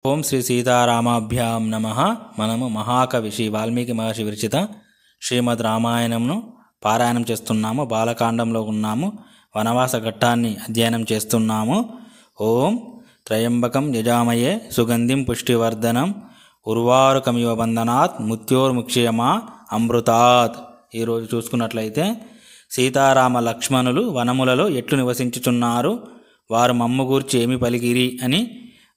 ఓం శ్రీ సీతారామాభ్యాం నమః. మనము మహాకవి శ్రీ వాల్మీకి మహర్షి విరచిత శ్రీమద్ రామాయణంను పారాయణం చేస్తున్నాము. బాలకాండంలో ఉన్నాము. వనవాస ఘట్టాన్ని అధ్యయనం చేస్తున్నాము. ఓం త్రయంబకం యజామయే సుగంధిం పుష్టివర్ధనం ఉర్వారుకమివ బంధనాత్ ముత్యోర్ముక్ష్యమా అమృతాత్. ఈరోజు చూసుకున్నట్లయితే సీతారామ లక్ష్మణులు వనములలో ఎట్లు నివసించుచున్నారు, వారు మమ్ము గూర్చి ఏమి పలికిరి అని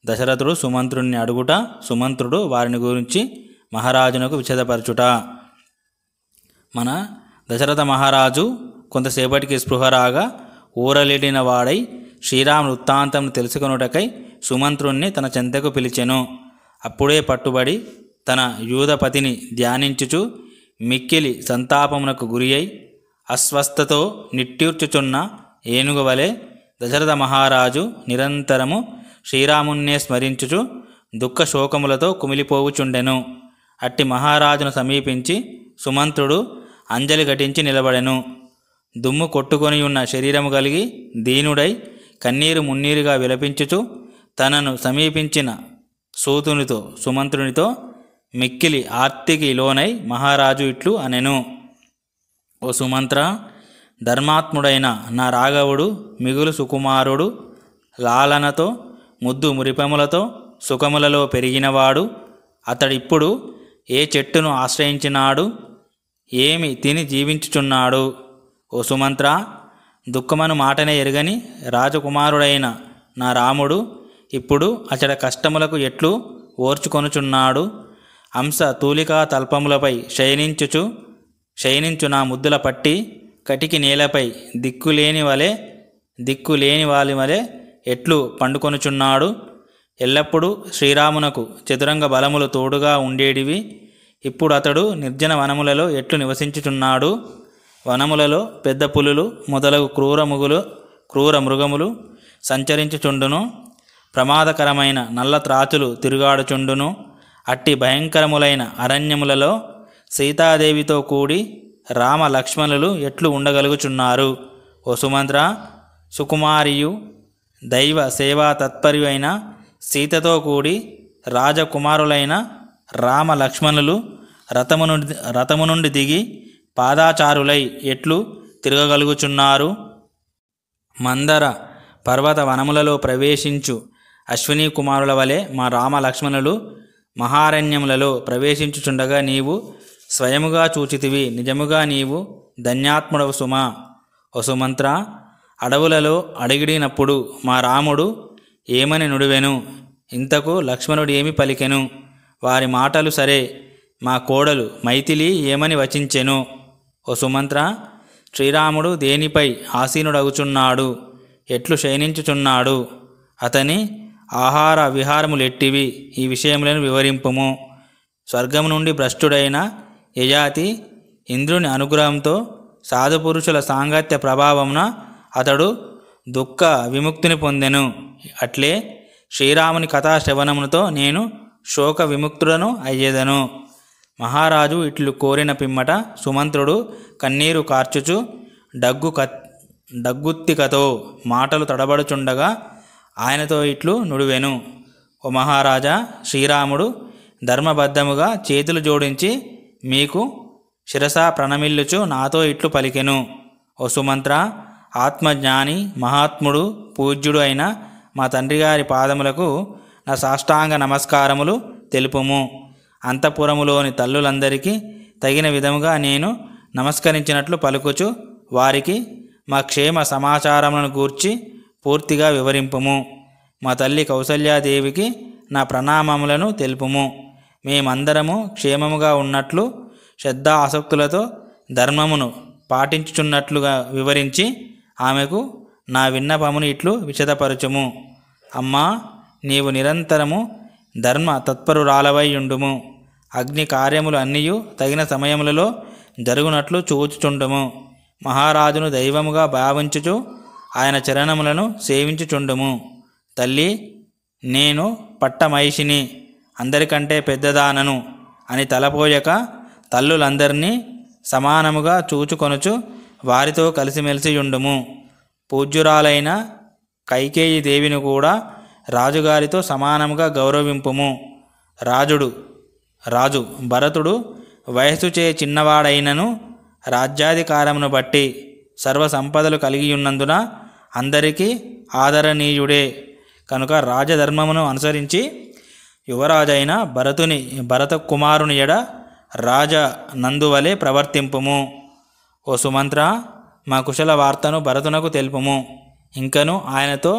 దశరథుడు సుమంత్రుడిని అడుగుట, సుమంత్రుడు వారిని గురించి మహారాజునకు విషదపరచుట. మన దశరథ మహారాజు కొంతసేపటికి స్పృహ రాగా ఊరలేడిన వాడై శ్రీరాముని వృత్తాంతం తెలుసుకొనుటకై సుమంత్రుణ్ణి తన చెంతకు పిలిచెను. అప్పుడే పట్టుబడి తన యూధపతిని ధ్యానించుచు మిక్కిలి సంతాపమునకు గురి అయి అస్వస్థతో నిట్టూర్చుచున్న ఏనుగు వలె దశరథ మహారాజు నిరంతరము శ్రీరామున్నే స్మరించుచు దుఃఖ శోకములతో కుమిలిపోవుచుండెను. అట్టి మహారాజును సమీపించి సుమంత్రుడు అంజలి ఘటించి నిలబడెను. దుమ్ము కొట్టుకొని ఉన్న శరీరము కలిగి దీనుడై కన్నీరు మున్నీరుగా విలపించుచు తనను సమీపించిన సూతునితో సుమంత్రునితో మిక్కిలి ఆర్తికి లోనై మహారాజు ఇట్లు అనెను. ఓ సుమంత్ర, ధర్మాత్ముడైన నా రాఘవుడు మిగులు సుకుమారుడు, లాలనతో ముద్దు మురిపములతో సుఖములలో పెరిగినవాడు. అతడిప్పుడు ఏ చెట్టును ఆశ్రయించినాడు, ఏమి తిని జీవించుచున్నాడు? ఓ సుమంత్ర, దుఃఖమను మాటనే ఎరుగని రాజకుమారుడైన నా రాముడు ఇప్పుడు అతడి కష్టములకు ఎట్లు ఓర్చుకొనుచున్నాడు? హంస తూలికా తల్పములపై శయనించు నా ముద్దుల పట్టి కటికి నేలపై దిక్కులేని వాలి వలె ఎట్లు పండుకొనుచున్నాడు? ఎల్లప్పుడూ శ్రీరామునకు చతురంగ బలములు తోడుగా ఉండేటివి. ఇప్పుడు అతడు నిర్జన వనములలో ఎట్లు నివసించుచున్నాడు? వనములలో పెద్ద పులులు మొదలగు క్రూర మృగములు సంచరించుచుండును. ప్రమాదకరమైన నల్ల త్రాచులు తిరుగాడుచుండును. అట్టి భయంకరములైన అరణ్యములలో సీతాదేవితో కూడి రామ లక్ష్మణులు ఎట్లు ఉండగలుగుచున్నారు? ఓ సుమంత్ర, సుకుమారియు దైవ సేవా తత్పర్యు అయిన సీతతో కూడి రాజకుమారులైన రామ లక్ష్మణులు రథము నుండి దిగి పాదాచారులై ఎట్లు తిరగగలుగుచున్నారు? మందర పర్వత వనములలో ప్రవేశించు అశ్విని కుమారుల వలె మా రామ లక్ష్మణులు మహారణ్యములలో ప్రవేశించుచుండగా నీవు స్వయముగా చూచితివి. నిజముగా నీవు ధన్యాత్ముడవు సుమా. ఓ సుమంత్ర, అడవులలో అడిగిడినప్పుడు మా రాముడు ఏమని నుడివెను? ఇంతకు లక్ష్మణుడు ఏమి పలికెను? వారి మాటలు సరే, మా కోడలు మైథిలి ఏమని వచించెను? ఓ సుమంత్ర, శ్రీరాముడు దేనిపై ఆసీనుడగుచున్నాడు? ఎట్లు శయనించుచున్నాడు? అతని ఆహార విహారములెట్టివి? ఈ విషయములను వివరింపుము. స్వర్గము నుండి భ్రష్టుడైన యయాతి ఇంద్రుని అనుగ్రహంతో సాధుపురుషుల సాంగత్య ప్రభావమున అతడు దుఃఖ విముక్తిని పొందెను. అట్లే శ్రీరాముని కథాశ్రవణముతో నేను శోక విముక్తుడను అయ్యేదను. మహారాజు ఇట్లు కోరిన పిమ్మట సుమంత్రుడు కన్నీరు కార్చుచు డగ్గుత్తికతో మాటలు తడబడుచుండగా ఆయనతో ఇట్లు నుడివెను. ఓ మహారాజా, శ్రీరాముడు ధర్మబద్ధముగా చేతులు జోడించి మీకు శిరసా ప్రణమిల్లుచు నాతో ఇట్లు పలికెను. ఓ సుమంత్ర, ఆత్మజ్ఞాని మహాత్ముడు పూజ్యుడు అయిన మా తండ్రి గారి పాదములకు నా సాష్టాంగ నమస్కారములు తెలుపుము. అంతఃపురములోని తల్లులందరికీ తగిన విధముగా నేను నమస్కరించినట్లు పలుకుచు వారికి మా క్షేమ సమాచారములను గూర్చి పూర్తిగా వివరింపుము. మా తల్లి కౌసల్యాదేవికి నా ప్రణామములను తెలుపుము. మేమందరము క్షేమముగా ఉన్నట్లు శ్రద్ధ ఆసక్తులతో ధర్మమును పాటించుచున్నట్లుగా వివరించి ఆమెకు నా విన్నపమును ఇట్లు విశదపరచుము. అమ్మా, నీవు నిరంతరము ధర్మ తత్పరురాలవై ఉండుము. అగ్ని కార్యములు అన్నీయు తగిన సమయములలో జరుగునట్లు చూచుచుండుము. మహారాజును దైవముగా భావించుచు ఆయన చరణములను సేవించుచుండుము. తల్లి, నేను పట్టమహిషిని, అందరికంటే పెద్దదానను అని తలపోయక తల్లులందరినీ సమానముగా చూచుకొనుచు వారితో కలిసిమెలిసి ఉండుము. పూజ్యురాలైన కైకేయి దేవిని కూడా రాజుగారితో సమానముగా గౌరవింపుము. రాజు భరతుడు వయస్సుచే చిన్నవాడైనను రాజ్యాధికారమును బట్టి సర్వ సంపదలు కలిగియున్నందున అందరికీ ఆదరణీయుడే. కనుక రాజధర్మమును అనుసరించి యువరాజైన భరత కుమారుని ఎడ రాజ నందువలే ప్రవర్తింపుము. ఓ సుమంత్ర, మా కుశల వార్తను భరతునకు తెలుపుము. ఇంకను ఆయనతో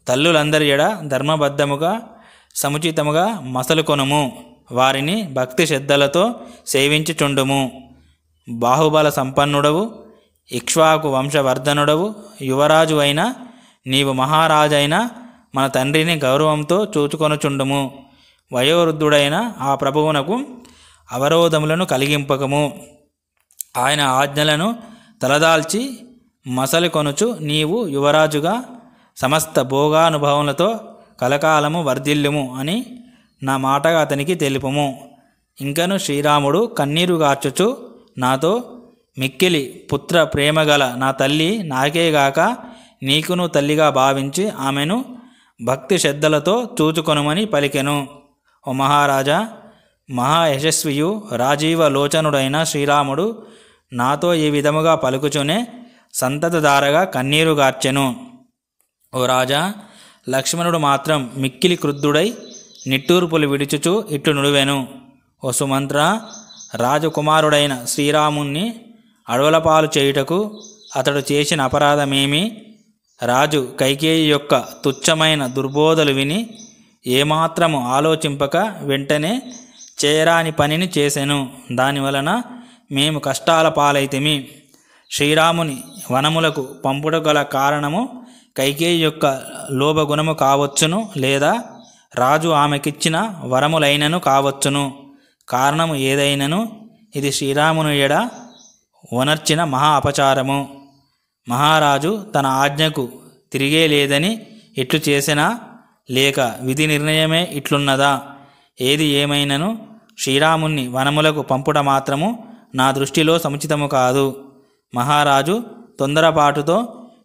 తల్లులందరి ఎడ ధర్మబద్ధముగా సముచితముగా మసలుకొనుము. వారిని భక్తి శ్రద్ధలతో సేవించుచుండుము. బాహుబల సంపన్నుడవు, ఇక్ష్వాకు వంశవర్ధనుడవు, యువరాజు అయిన నీవు మహారాజైన మన తండ్రిని గౌరవంతో చూచుకొనుచుండుము. వయోవృద్ధుడైన ఆ ప్రభువునకు అవరోధములను కలిగింపకము. ఆయన ఆజ్ఞలను తలదాల్చి మసలి కొనుచు నీవు యువరాజుగా సమస్త భోగానుభవములతో కలకాలము వర్ధిల్లుము అని నా మాటగా అతనికి తెలుపుము. ఇంకను శ్రీరాముడు కన్నీరు గార్చుచు నాతో, మిక్కిలి పుత్ర ప్రేమగల నా తల్లి నాకేగాక నీకును తల్లిగా భావించి ఆమెను భక్తి శ్రద్ధలతో చూచుకొనుమని పలికెను. ఓ మహారాజా, మహాయశస్వియు రాజీవ లోచనుడైన శ్రీరాముడు నాతో ఈ విధముగా పలుకుచునే సంతతధారగా కన్నీరు గార్చెను. ఓ రాజా, లక్ష్మణుడు మాత్రం మిక్కిలి క్రుద్ధుడై నిట్టూర్పులు విడుచుచు ఇట్లు నుడివెను. ఓ సుమంత్ర, రాజకుమారుడైన శ్రీరాముణ్ణి అడవులపాలు చేయుటకు అతడు చేసిన అపరాధమేమి? రాజు కైకేయి యొక్క తుచ్చమైన దుర్బోధలు విని ఏమాత్రము ఆలోచింపక వెంటనే చేయరాని పనిని చేసెను. దానివలన మేము కష్టాల పాలైతిమి. శ్రీరాముని వనములకు పంపుట గల కారణము కైకేయి యొక్క లోభగుణము కావచ్చును, లేదా రాజు ఆమెకిచ్చిన వరములైనను కావచ్చును. కారణము ఏదైనను ఇది శ్రీరాముని ఎడ వనర్చిన మహా అపచారము. మహారాజు తన ఆజ్ఞకు తిరిగే లేదని ఇట్లు చేసినా, లేక విధి నిర్ణయమే ఇట్లున్నదా? ఏది ఏమైనను శ్రీరాముణ్ణి వనములకు పంపుట మాత్రము నా దృష్టిలో సముచితము కాదు. మహారాజు తొందరపాటుతో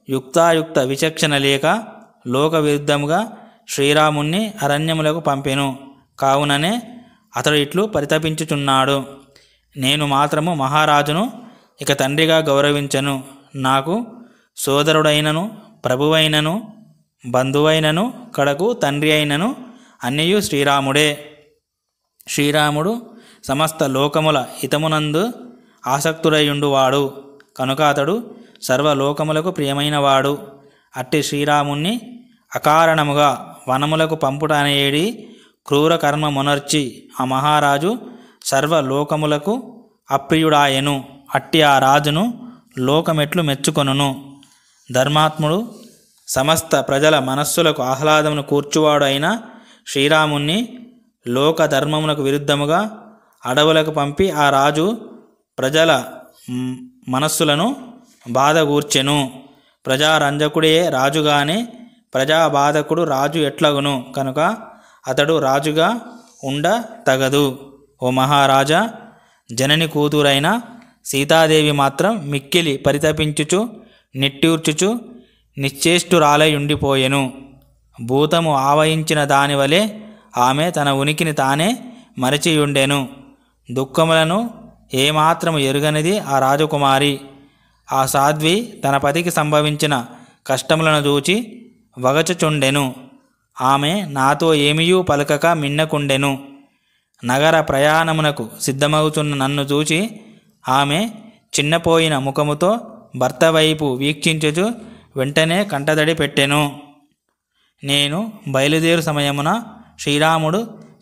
యుక్తాయుక్త విచక్షణ లేక లోక విరుద్ధముగా శ్రీరాముణ్ణి అరణ్యములకు పంపెను. కావుననే అతడు ఇట్లు పరితపించుచున్నాడు. నేను మాత్రము మహారాజును ఇక తండ్రిగా గౌరవించను. నాకు సోదరుడైనను, ప్రభువైనను, బంధువైనను, కడకు తండ్రి అయినను అన్నియు శ్రీరాముడే. శ్రీరాముడు సమస్త లోకముల హితమునందు ఆసక్తుడయుండువాడు కనుక అతడు సర్వలోకములకు ప్రియమైనవాడు. అట్టి శ్రీరాముణ్ణి అకారణముగా వనములకు పంపుట అనేడి క్రూర కర్మ మొనర్చి ఆ మహారాజు సర్వలోకములకు అప్రియుడాయెను. అట్టి ఆ రాజును లోకమెట్లు మెచ్చుకొనును? ధర్మాత్ముడు, సమస్త ప్రజల మనస్సులకు ఆహ్లాదమును కూర్చువాడు అయిన శ్రీరాముణ్ణి లోక ధర్మమునకు విరుద్ధముగా అడవులకు పంపి ఆ రాజు ప్రజల మనస్సులను బాధగూర్చెను. ప్రజారంజకుడే రాజుగానే ప్రజాబాధకుడు రాజు ఎట్లగును? కనుక అతడు రాజుగా ఉండ తగదు. ఓ మహారాజా, జనని కూతురైన సీతాదేవి మాత్రం మిక్కిలి పరితపించుచు నిట్టూర్చుచు నిశ్చేష్టురాలై ఉండిపోయెను. భూతము ఆవహించిన దానివలే ఆమె తన ఉనికిని తానే మరచియుండెను. దుఃఖములను ఏమాత్రము ఎరుగనిది ఆ రాజకుమారి. ఆ సాధ్వి తన పతికి సంభవించిన కష్టములను చూచి వగచుచుండెను. ఆమె నాతో ఏమియూ పలకక మిన్నకుండెను. నగర ప్రయాణమునకు సిద్ధమవుతున్న నన్ను చూచి ఆమె చిన్నపోయిన ముఖముతో భర్త వైపు వీక్షించుచు వెంటనే కంటదడి పెట్టెను. నేను బయలుదేరు సమయమున శ్రీరాముడు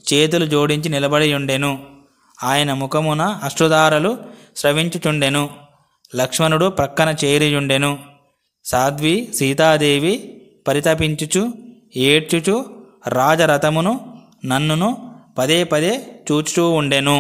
చేతులు జోడించి నిలబడి ఉండెను. ఆయన ముఖమున అశ్రుధారలు స్రవించుచుండెను. లక్ష్మణుడు ప్రక్కన చేరియుండెను. సాధ్వి సీతాదేవి పరితపించుచు ఏడ్చుచు రాజరథమును నన్నును పదే పదే చూచుచూ ఉండెను.